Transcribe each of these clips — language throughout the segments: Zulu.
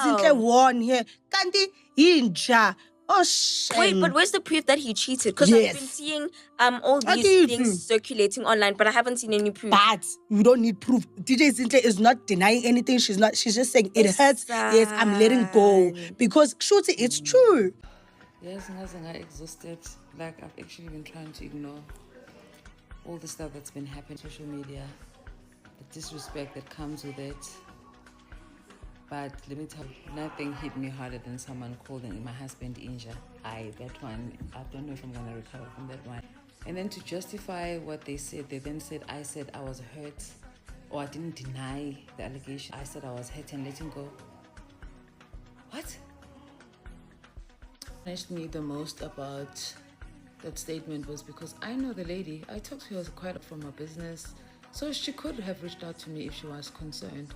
Zinhle won here. Kanti inja. Oh, shame. Wait, but where's the proof that he cheated? Because I've been seeing all these things circulating online, but I haven't seen any proof. But you don't need proof. DJ Zinhle is not denying anything. She's just saying it hurts. Yes, I'm letting go. Because Shooty, it's true. Yes, I exhausted. Like, I've actually been trying to ignore all the stuff that's been happening on social media, the disrespect that comes with it. But let me tell you, nothing hit me harder than someone calling my husband Inja. That one, I don't know if I'm going to recover from that one. And then to justify what they said, they then said I said I was hurt, or I didn't deny the allegation. I said I was hurt and letting go. What? What touched me the most about that statement was because I know the lady. I talked to her quite from her business, so she could have reached out to me if she was concerned.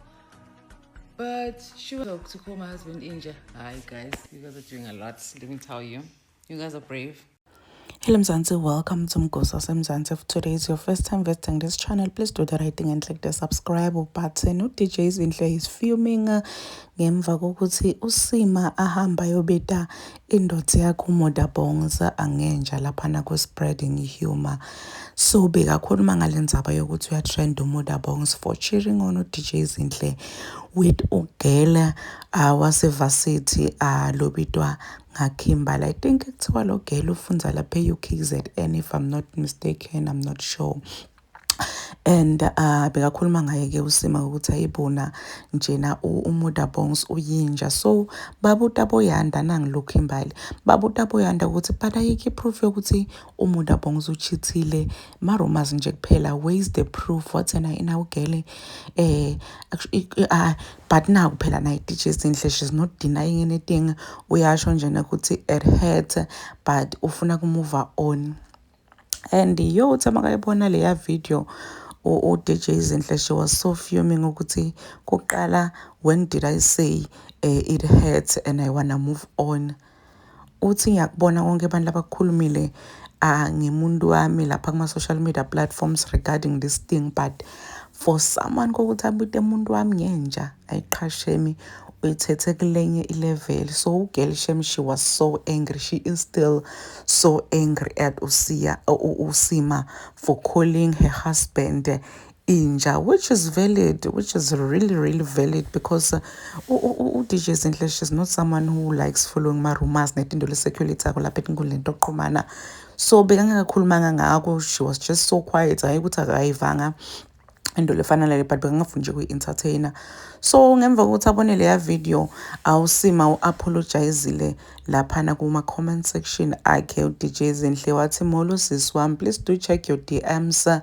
But she was to call my husband Inja. Hi guys, you guys are doing a lot. Let me tell you, you guys are brave. Hello Mzansi, welcome to Mgosa Mzansi. If today is your first time visiting this channel, please do the right thing and click the subscribe button. DJ Zinhle is filming ngemva kokuthi uSima ahamba yobeta indodza yakhe uModabongs angenja laphana ku spreading humor. So bekakhuluma ngale ndzaba yokuthi uyatrend uModabongs for cheering on DJ Zinhle with ugela wasevarsity lobitwa ngaKimbala. I think kuthiwa lo girl ufundza lapha eUKZN if I'm not mistaken, I'm not sure. And bekakhuluma ngaye ke uSima ukuthi ayibona njena uModabongs uyinja. So babuta boyanda nangilook imbali babuta boyanda ukuthi but ayikho proof yokuthi uModabongs uchithile marumas nje kuphela. Where is the proof? What's ina ugele but now kuphela nayi DJ Zinhle, she's not denying anything. Uyasho njena ukuthi it hurt but ufuna ku move on. And yo tsamakayibona leya video DJ Zinhle, she was so fuming ukuthi kuqala, when did I say it hurts and I wanna move on. Uthi ngiyakubona konke abantu labakhulumile ngemuntu wami lapha kuma social media platforms regarding this thing, but for someone kokuthi abute umuntu wami ngenja ayiqhashemi uyithethe kulenye ilevel. So girl Shem, she was so angry. She is still so angry at Usima for calling her husband Inja, which is valid, which is really valid, because DJ Zinhle, she's not someone who likes following my rumors netinto lesecurity lapha etinkulento qhumana. So bekangakakhulumanga ngako, she was just so quiet. Hayi ukuthi akayivanga into lefana lale, but bekangafuni nje kuyi-entertainer. So ngemva kokuthi abone leya video awuSima u-apologizile laphana kuma comment section akhe uDJ Zinhle wathi molo sis wami, please do check your DMs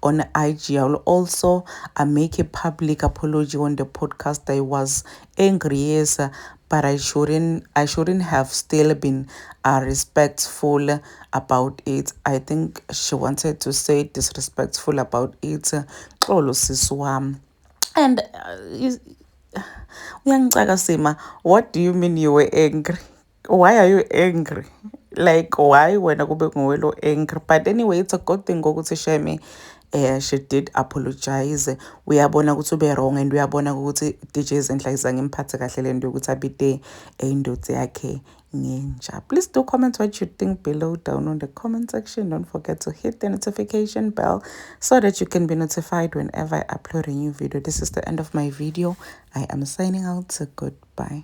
on IG. I will also make a public apology on the podcast. I was angry, yes, but I shouldn't have still been respectful about it. I think she wanted to say disrespectful about it. And Sima, what do you mean you were angry? Why are you angry? Like, why when I go back angry? But anyway, it's a good thing ukuthi Shemi she did apologize. Uyabona ukuthi ube wrong, and uyabona ukuthi DJ Zinhle izange imphathe kahle lento ukuthi abite indodza yakhe ngenja. Please do comment what you think below down on the comment section. Don't forget to hit the notification bell so that you can be notified whenever I upload a new video. This is the end of my video. I am signing out. Goodbye.